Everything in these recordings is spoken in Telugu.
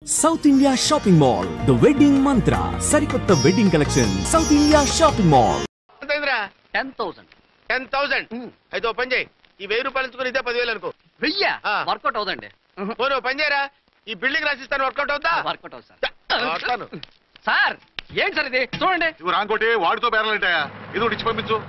South India Shopping Mall, The Wedding Mantra, Sarikotta Wedding Collection, South India Shopping Mall. 10,000. 10,000. అయితే ఓ పని చేయి, ఈ 1000 రూపాయలు ఇచ్చుకొని ఇదే 10,000 అనుకో. 1000 వర్కౌట్ అవుదండి. పోను పని చేయరా, ఈ బిల్డింగ్ రాసిస్తాను, వర్కౌట్ అవుతా? వర్కౌట్ అవుతుంది సార్. సార్ ఏంటి సార్ ఇది చూడండి. నువ్వు రాంకోటి వాడితో బేరాలంటాయా? ఇది ఒకటి ఇచ్చి పంపించు.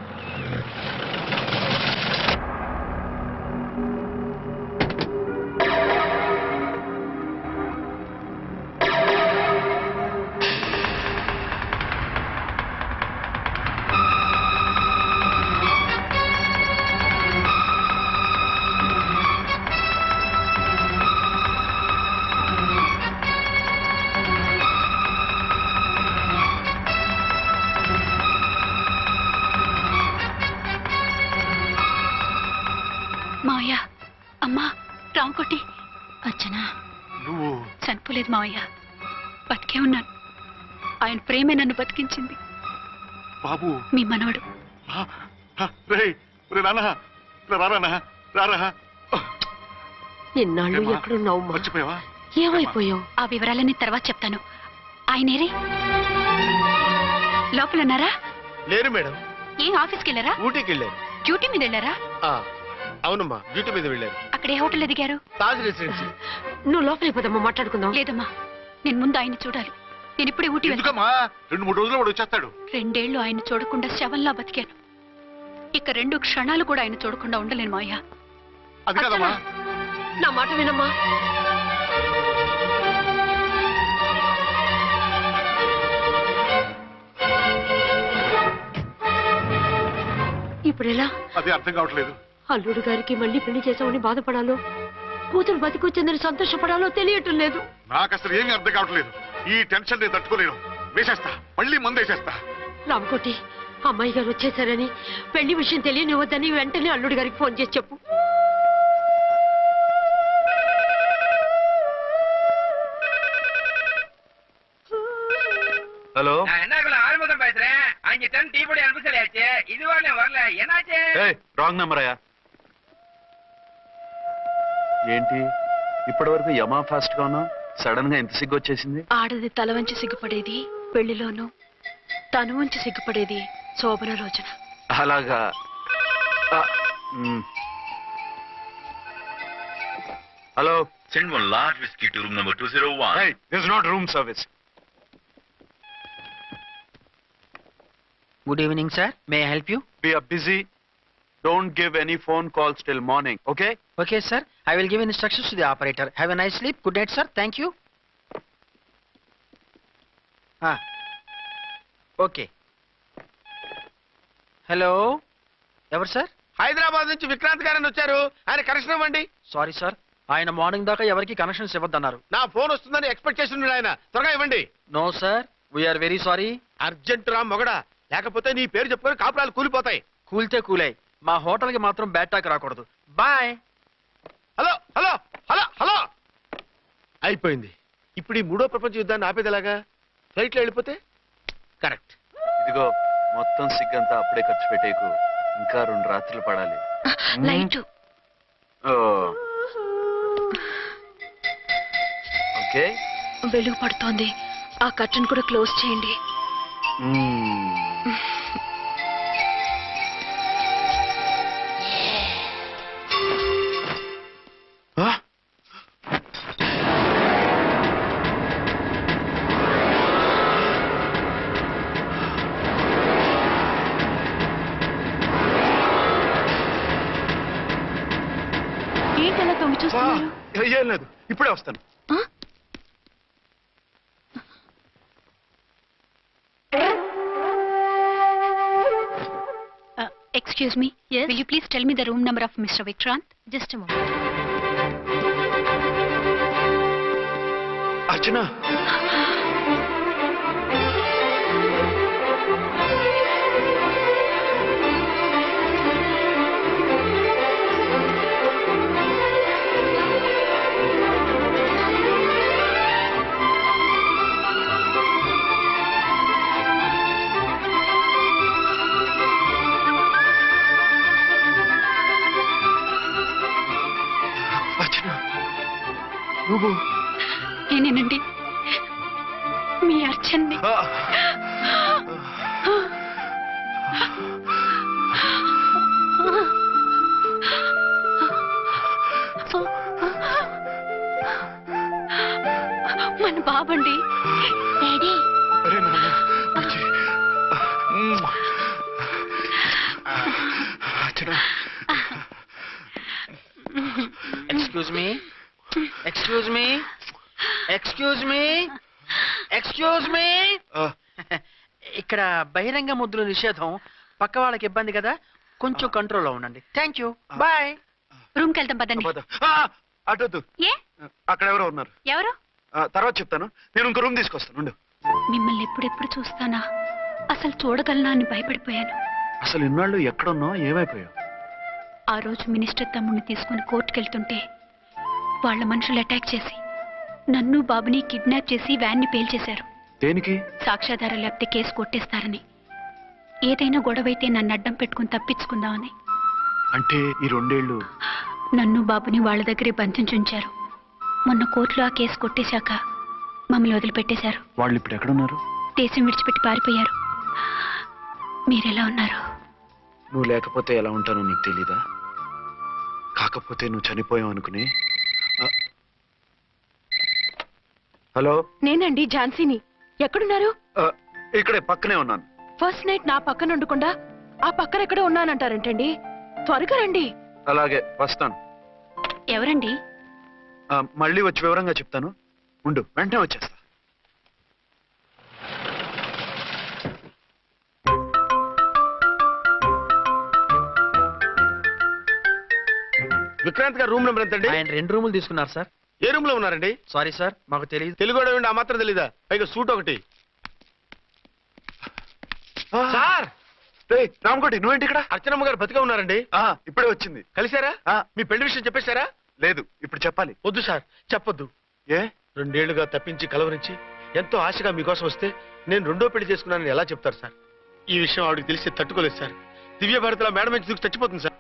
మావయ్య, అమ్మా, రాంకోటి, అర్చనా, నువ్వు చనిపోలేదు మావయ్య, బతికే ఉన్నాను. ఆయన ప్రేమే నన్ను బతికించింది. బాబు మీ మనవడు. నిన్నాళ్ళు ఎక్కడున్నావు? మర్చిపోయావా? ఏమైపోయావు? ఆ వివరాలన్నీ తర్వాత చెప్తాను. ఆయనేరే లోపల ఉన్నారా? లేరు మేడం. ఏం ఆఫీస్కి వెళ్ళారా? ఊటీకి వెళ్ళారు. డ్యూటీ మీద వెళ్ళారా? అవునమ్మా, డ్యూటీ మీద వెళ్ళారు. అక్కడ ఏ హోటల్ ఎదిగారు? తాజ్ రెసిడెన్సీ. నువ్వు లోపలికి పోదమ్మా, మాట్లాడుకుందాం. లేదమ్మా, నేను ముందు ఆయన చూడాలి. నేను ఇప్పుడే ఊటీ వెళ్తాను. ఎందుకమ్మా? 2-3 రోజుల్లో వాడు వచ్చేస్తాడు. 2 ఏళ్లు ఆయన చూడకుండా శవంలా బతికాను. ఇక 2 క్షణాలు కూడా ఆయన చూడకుండా ఉండలేను మావయ్య. అది కదమ్మా. నా మాట వినమ్మా. ఇప్పుడు ఎలా? అదే అర్థం కావట్లేదు. అల్లుడు గారికి మళ్ళీ పెళ్లి చేసామని బాధపడాలో, కూతురు బతికొచ్చిందని సంతోషపడాలో తెలియటం లేదు. నాకు అసలు ఏమీ అర్థం కావట్లేదు. ఈ టెన్షన్ నేను తట్టుకోలేను. వేసేస్తా, మళ్ళీ మందేసేస్తా. రామ్కోటి, అమ్మాయి గారు వచ్చేసారని, పెళ్లి విషయం తెలియనివ్వద్దని వెంటనే అల్లుడు గారికి ఫోన్ చేసి చెప్పు. ஹலோ, ஆறுமுகம் பேசுறேன். 5 டன் டீ பொடி அனுப்ப சொல்லியாச்சு. இதுவரை வரல. என்னாச்சு? రాంగ్ నెంబర్ అయ్యా. ఏంటి ఇప్పటి వరకు యమా ఫాస్ట్ గా ఉన్నావు, సడన్ గా ఎంత సిగ్గు వచ్చేసింది? ఆడది తల వంచి సిగ్గుపడేది పెళ్లిలోనూ, తను వంచి సిగ్గుపడేది శోభన రోజున. అలాగా. Hello, Send one large whiskey to room number 201. hey, this is not room service. Good evening, sir. May I help you? We are busy. Don't give any phone calls till morning, okay? Okay, sir. I will give instructions to the operator. Have a nice sleep. Good night, sir. Thank you. Okay. Hello. ఎవరు సార్? హైదరాబాద్ నుంచి విక్రాంత్ గారని వచ్చారు. ఆయన కనెక్షన్ ఇవ్వండి. సారీ సార్, ఆయన మార్నింగ్ దాకా ఎవరికి కనెక్షన్స్ ఇవ్వద్దన్నారు. నా ఫోన్ వస్తుందని ఎక్స్పెక్ట్ చేసి ఉన్నాడు ఆయన. త్వరగా ఇవ్వండి. No sir, we are very sorry. Urgent రా మొగడా, లేకపోతే నీ పేరు చెప్పుకొని కాపురాలు కూలిపోతాయి. కూల్తే కూలాయి, మా హోటల్ కి మాత్రం బ్యాడ్ టాక్ రాకూడదు. Bye. Hello hello hello hello. అయిపోయింది. ఇప్పుడు ఈ 3వ ప్రపంచ యుద్ధాన్ని ఆపేదేలాగా? ఫ్లైట్ లో వెళ్ళిపోతే కరెక్ట్. ఇదిగో మొత్తం సిగ్గంతా అప్పుడే ఖర్చు పెట్టేకు. ఇంకా 2 రాత్రులు పడాలి. లైట్ ఓకే, వెలుగు పడుతోంది. ఆ కర్టన్ కూడా క్లోజ్ చేయండి. ఏంటలా తొంగి చూస్తున్నారు? ఏం లేదు, ఇప్పుడే వస్తాను. Excuse me. Yes. Will you please tell me the room number of Mr. Vikrant? Just a moment. అర్చన, నువ్వు నేనేనండి. వచ్చాను. మన బాబండి. Daddy excuse me, excuse me, excuse me, excuse me. ఇక్కడ బహిరంగ ముద్దుల నిషేధం, పక్క వాళ్ళకి ఇబ్బంది కదా, కొంచెం కంట్రోల్లో ఉండండి. Thank you, bye. రూమ్ కి వెళ్తాం పదండి. అటొద్దు, ఏ అక్కడ ఎవరో ఉన్నారు. ఎవరు? తర్వాత చెప్తాను. నేను ఇంకో రూమ్ తీసుకొస్తాను. మిమ్మల్ని ఎప్పుడెప్పుడు చూస్తానా, అసలు చూడగలనా అని భయపడిపోయాను. అసలు ఇన్నాళ్ళు ఎక్కడున్నావు, ఏమైపోయావు? ఆ రోజు మినిస్టర్ తమ్ముడిని తీసుకుని కోర్టుకెళ్తుంటే వాళ్ళ మనుషులు అటాక్ చేసి నన్ను బాబుని కిడ్నాప్ చేసి వ్యాన్ ని పేల్చేశారు. దేనికి? సాక్ష్యాధారాలు లేకపోతే కేసు కొట్టేస్తారని. ఏదైనా గొడవైతే నన్ను అడ్డం పెట్టుకుని తప్పించుకుందామని. అంటే ఈ 2 ఏళ్ళు నన్ను బాబుని వాళ్ళ దగ్గరే బంధించుంచారు. మొన్న కోర్టులో ఆ కేసు కొట్టేశాక మమ్మల్ని వదిలిపెట్టేశారు. వాళ్ళు ఇప్పుడు ఎక్కడున్నారు? దేశం విడిచిపెట్టి పారిపోయారు. మీరెలా ఉన్నారు? నువ్వు లేకపోతే ఎలా ఉంటానో నీకు తెలీదా? కాకపోతే నువ్వు చనిపోయావు అనుకుని. హలో, నేనండి ఝాన్సీని. ఎక్కడున్నారు? ఇక్కడే పక్కనే ఉన్నాను. ఫస్ట్ నైట్ నా పక్కన ఉండకుండా ఆ పక్కన ఎక్కడ ఉన్నానంటారంటండి. త్వరగా రండి. అలాగే వస్తాను. ఎవరండి? మళ్ళీ వచ్చి వివరంగా చెప్తాను. ఉండు, వెంటనే వచ్చేస్తా. విక్రాంత్ గారు రూమ్ నెంబర్ ఎంతండి? ఆయన 2 రూములు తీసుకున్నారు సార్. ఏ రూమ్ లో ఉన్నారండి? సారీ సార్, మాకు తెలియదు. తెలుగు ఆ మాత్రం తెలీదా? పైగా సూట్ ఒకటి. సార్, రామకోటి నువ్వేంటి ఇక్కడ? అర్చనమ్మ గారు బతిగా ఉన్నారండి. ఇప్పుడే వచ్చింది. కలిసారా? మీ పెళ్లి విషయం చెప్పేశారా? లేదు, ఇప్పుడు చెప్పాలి. వద్దు సార్, చెప్పొద్దు. ఏ? 2 ఏళ్లుగా తప్పించి కలవరించి ఎంతో ఆశగా మీకోసం వస్తే నేను 2వ పెళ్లి చేసుకున్నానని ఎలా చెప్తారు సార్? ఈ విషయం ఆవిడకి తెలిసి తట్టుకోలేదు సార్. దివ్య భారతిలో మేడం నుంచి దూకి చచ్చిపోతుంది సార్.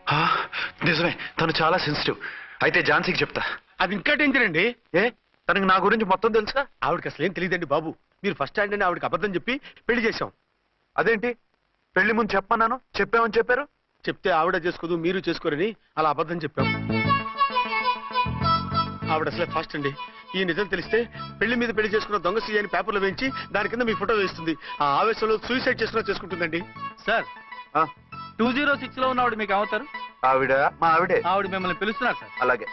నిజమే, తను చాలా సెన్సిటివ్. అయితే ఝాన్సీకి చెప్తా. అది ఇంకా డేంజర్ అండి. ఏ, తనకి నా గురించి మొత్తం తెలుసా? ఆవిడకి అసలు ఏం తెలియదండి బాబు. మీరు ఫస్ట్ హ్యాండ్ అని ఆవిడకి అబద్ధం చెప్పి పెళ్లి చేశాం. అదేంటి, పెళ్లి ముందు చెప్పన్నాను, చెప్పామని చెప్పారు. చెప్తే ఆవిడ చేసుకోదు, మీరు చేసుకోరని అలా అబద్ధం చెప్పాం. ఆవిడ అసలే ఫాస్ట్ అండి. ఈ నిజం తెలిస్తే పెళ్లి మీద పెళ్లి చేసుకున్న దొంగ సీ అని పేపర్లో వేయించి దాని కింద మీ ఫోటో వేస్తుంది. ఆ ఆవేశంలో సూసైడ్ చేసుకుంటుందండి. సార్, 206 లో ఉన్నవాడు మీకు అవుతారు? ఆవిడ మా ఆవిడే. ఆవిడ మిమ్మల్ని పిలుస్తున్నారు సార్. అలాగే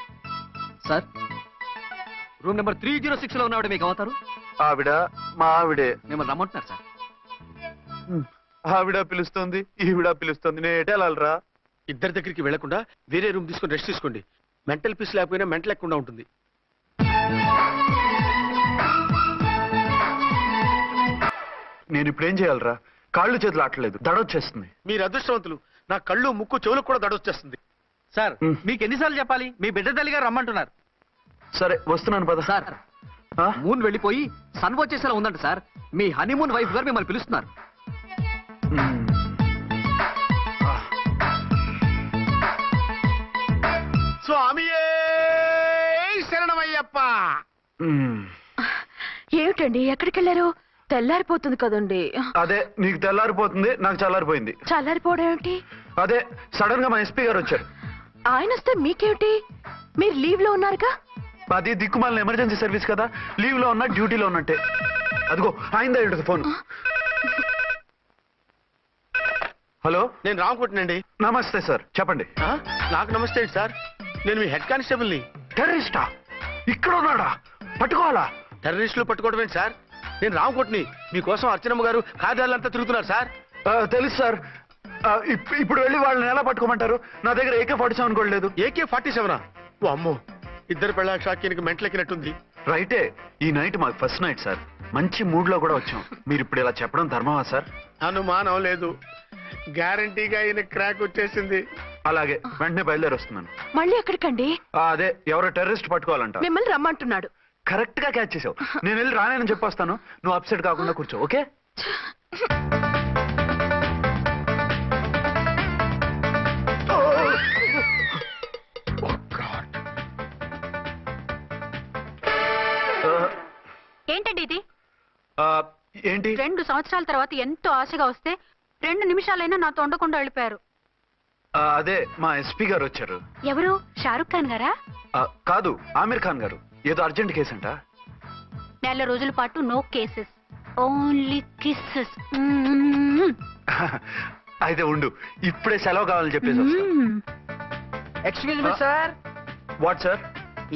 సార్, రూమ్ నెంబర్ 306 లో ఉన్నవాడు మీకు అవుతారు? ఆవిడ మా ఆవిడే. మిమ్మల్ని రమ్మంటున్నారు సార్. ఆవిడ పిలుస్తుంది, ఈవిడ పిలుస్తుంది. నేను ఎటే వెళ్ళాలరా? ఇద్దరి దగ్గరికి వెళ్లకుండా వేరే రూమ్ తీసుకొని రెస్ట్ తీసుకోండి. మెంటల్ పీస్ లేకపోయినా మెంటల్ లేకుండా ఉంటుంది. నేను ఇప్పుడు ఏం చేయాలరా? కాళ్ళు చేతులు ఆటలేదు, దడొచ్చేస్తుంది. మీరు అదృష్టవంతులు. నా కళ్ళు ముక్కు చెవులకు కూడా దడొచ్చేస్తుంది. సార్, మీకు ఎన్నిసార్లు చెప్పాలి? మీ బిడ్డ తల్లి గారు రమ్మంటున్నారు. సరే వస్తున్నాను పద. సార్, మూన్ వెళ్ళిపోయి సన్ వచ్చేసేలా ఉందంట సార్. మీ హనీమూన్ వైఫ్ గారు మిమ్మల్ని పిలుస్తున్నారు. స్వామియే శరణమయ్యప్ప. ఏమిటండి, ఎక్కడికి వెళ్ళారు? తెల్లారిపోతుంది కదండి. అదే, నీకు తెల్లారిపోతుంది, నాకు చల్లారిపోయింది. చల్లారిపోవడం ఏమిటి? అదే, సడన్ గా మా ఎస్పీ గారు వచ్చారు. ఆయన వస్తే మీకేమిటి? మీరు లీవ్ లో ఉన్నారుగా. అది దిక్కుమాలిన ఎమర్జెన్సీ సర్వీస్ కదా, లీవ్ లో ఉన్నా డ్యూటీలో ఉన్నట్టే. అదిగో ఆయనదా ఉంటుంది ఫోన్. హలో, నేను రామకుంటునండి. నమస్తే సార్, చెప్పండి. నాకు నమస్తే సార్. నేను మీ హెడ్ కానిస్టేబుల్ని. టెర్రరిస్టా? ఇక్కడ ఉన్నాడా? పట్టుకోవాలా? టెర్రరిస్టులు పట్టుకోవడం ఏంటి సార్? నేను రామకోటిని. మీకోసం అర్చనమ్మ గారు కార్యాలంతా తిరుగుతున్నారు సార్. తెలుసు సార్. ఇప్పుడు వెళ్ళి వాళ్ళని ఎలా పట్టుకోమంటారు? నా దగ్గర AK-47 కూడా లేదు. AK-47? ఓ అమ్మో, ఇద్దరు పెళ్ళ షాకీనికి మెంటలెక్కినట్టుంది. రైటే, ఈ నైట్ మాకు ఫస్ట్ నైట్ సార్. మంచి మూడ్ లో కూడా వచ్చాం. మీరు ఇప్పుడు ఇలా చెప్పడం ధర్మమా సార్? అనుమానం లేదు, గ్యారంటీగా ఈయన క్రాక్ వచ్చేసింది. అలాగే, వెంటనే బయలుదేరి వస్తున్నాను. మళ్ళీ ఎక్కడికండి? అదే, ఎవరో టెర్రరిస్ట్ పట్టుకోవాలంట. మిమ్మల్ని రమ్మంటున్నాడు. కరెక్ట్ గా క్యాచ్ చేసావు. నేను వెళ్ళి రానేనని చెప్పొస్తాను, నువ్వు అప్సెట్ కాకుండా కూర్చో, ఓకే? ఏంటండి ఇది? ఏంటి? 2 సంవత్సరాల తర్వాత ఎంతో ఆశగా వస్తే 2 నిమిషాలైనా నాతో ఉండకుండా వెళ్ళిపోయారు. అదే మా ఎస్పీ గారు వచ్చారు. ఎవరు? షారుఖ్ ఖాన్ గారా? కాదు, ఆమీర్ ఖాన్ గారు. ఏదో అర్జెంట్ కేసు అంట. 4 రోజుల పాటు నో కేసెస్, ఓన్లీ కిస్సెస్. అయితే ఉండు, ఇప్పుడే సెలవు కావాలని చెప్పేసి. Excuse me sir. What sir?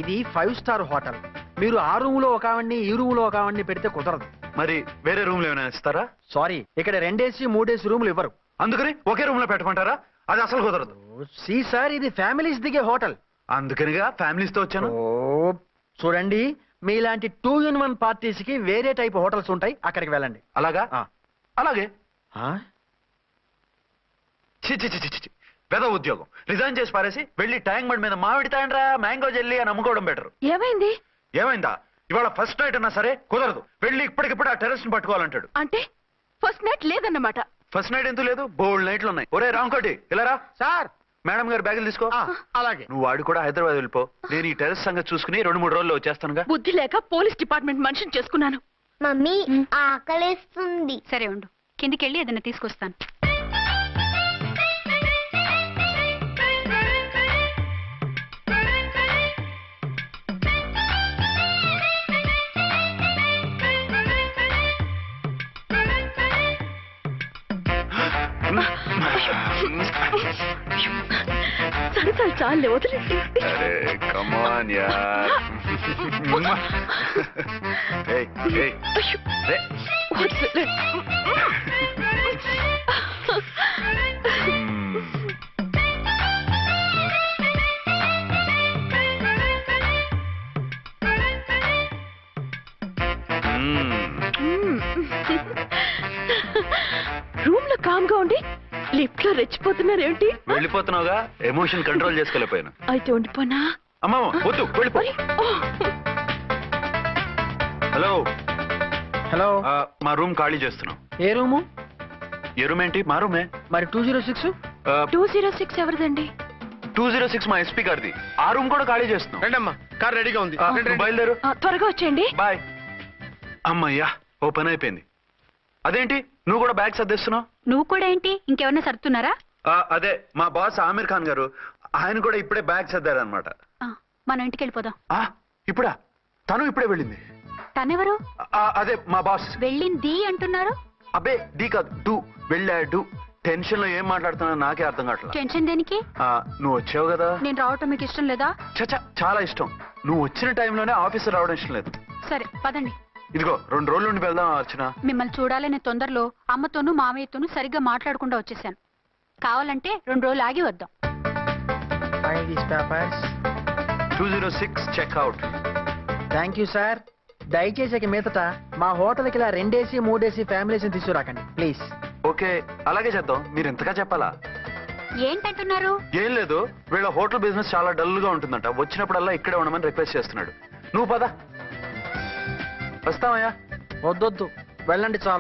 ఇది 5 స్టార్ హోటల్. మీరు ఆ రూమ్ లో ఒక ఆవిడ్ని, ఈ రూమ్ లో ఒక ఆవిడ్ని పెడితే కుదరదు. మరి వేరే రూమ్ లో ఏమైనా ఇస్తారా? సారీ, ఇక్కడ 2 AC 3 AC రూములు ఇవ్వరు. అందుకని ఒకే రూమ్ లో పెట్టమంటారా? అది అసలు కుదరదు. సి సార్, ఇది ఫ్యామిలీస్ దిగే హోటల్. అందుకనిగా ఫ్యామిలీస్ తో వచ్చాను. చూడండి, మీలాంటి 2 in 1 పార్టీస్ కి వేరే టైప్ హోటల్స్ ఉంటాయి, అక్కడికి వెళ్ళండి. అలాగా? అలాగే. ఆ? చి చి చి చి చి. పెద్ద ఉద్యోగం రిజైన్ చేసి పారేసి వెళ్ళి ట్యాంక్ బండ్ మీద మామిడి తాండ్రా మ్యాంగో జెల్లీ అని అమ్ముకోవడం బెటర్. ఏమైంది? ఏమైందా? ఇవాళ ఫస్ట్ నైట్ అన్నా సరే కుదరదు. వెళ్ళి ఇప్పటికిప్పుడు ఆ టెర్రస్ ని పట్టుకోవాలంటాడు. అంటే ఫస్ట్ నైట్ లేదన్నమాట. ఫస్ట్ నైట్ ఎందుకు లేదు? బోల్డ్ నైట్లు ఉన్నాయి. ఒరే రాంకోటి ఇలారా. సార్. మేడం గారు బ్యాగులు తీసుకో. అలాగే. నువ్వు వాడు కూడా హైదరాబాద్ వెళ్ళిపో. నేను ఈ టెర్రస్ సంగతి చూసుకుని 2-3 రోజుల్లో వచ్చేస్తానుగా. బుద్ధి లేక పోలీస్ డిపార్ట్మెంట్ మనిషిని చేసుకున్నాను. మమ్మీ ఆకలేస్తుంది. సరే ఉండు, కిందికెళ్ళి ఏదైనా తీసుకొస్తాను. సరే చాలే, వదిలేసి. అరే కమాన్ యార్. ఏయ్ ఏయ్ రే. రూమ్ లో కామ్ గా ఉండి లిఫ్ట్ లో రెచ్చిపోతున్నారేంటి? వెళ్ళిపోతున్నావుగా, ఎమోషన్ కంట్రోల్ చేసుకోలేకపోయాను. అయితే ఉండిపోనా? అమ్మా వద్దు, వెళ్ళిపో. Hello hello. మా రూమ్ ఖాళీ చేస్తున్నాం. ఏ రూము? ఏ రూమ్ ఏంటి? మా రూమే. మరి 206? 206 ఎవరిదండి? 206 మా ఎస్పీ గారిది. ఆ రూమ్ కూడా ఖాళీ చేస్తున్నాం. రండమ్మా, కార్ రెడీగా ఉంది. నువ్వు బయలుదేరు. త్వరగా వచ్చేయండి. బాయ్. అమ్మయ్యా, ఓ పని అయిపోయింది. అదేంటి నువ్వు కూడా బ్యాగ్ సర్దేస్తున్నావు? నువ్వు కూడా ఏంటి, ఇంకెవరన్నా సర్దుతున్నారా? అదే మా బాస్ ఆమీర్ ఖాన్ గారు, ఆయన కూడా ఇప్పుడే బ్యాగ్ సర్దారనమాట. మనం ఇంటికి వెళ్ళిపోదాం. ఇప్పుడా? తను ఇప్పుడే వెళ్ళింది. తనెవరు? అదే మా బాస్. వెళ్ళింది అంటున్నారు? అబ్బే డీ కాదు, డూ. వెళ్ళాడు. టెన్షన్ లో ఏం మాట్లాడుతున్నా నాకే అర్థం కావట్లేదు. టెన్షన్ దేనికి? నువ్వు వచ్చావు కదా. నేను రావటం మీకు ఇష్టం లేదా? చచ్చా, చాలా ఇష్టం. నువ్వు వచ్చిన టైంలోనే ఆఫీసర్ రావడం ఇష్టం లేదు. సరే పదండి. ఇదిగో 2 రోజుల నుండి వెళ్దాం అర్చన. మిమ్మల్ని చూడాలనే తొందరలో అమ్మతోనూ మామయ్యతోనూ సరిగ్గా మాట్లాడకుండా వచ్చేసాను. కావాలంటే 2 రోజులు ఆగి వద్దాం. 206 చెక్అవుట్. Thank you sir. దయచేసి ఇక మీదట మా హోటల్కి ఇలా 2 AC 3 AC ఫ్యామిలీస్ తీసుకురాకండి ప్లీజ్. ఓకే, అలాగే చేద్దాం. మీరు ఎంతగా చెప్పాలా? ఏంటంటున్నారు? ఏం లేదు, వీళ్ళ హోటల్ బిజినెస్ చాలా డల్ గా ఉంటుందంట. వచ్చినప్పుడల్లా ఇక్కడే ఉండమని రిక్వెస్ట్ చేస్తున్నాడు. నువ్వు పద. వస్తావయ్యా? వద్దొద్దు, వెళ్ళండి చాలు.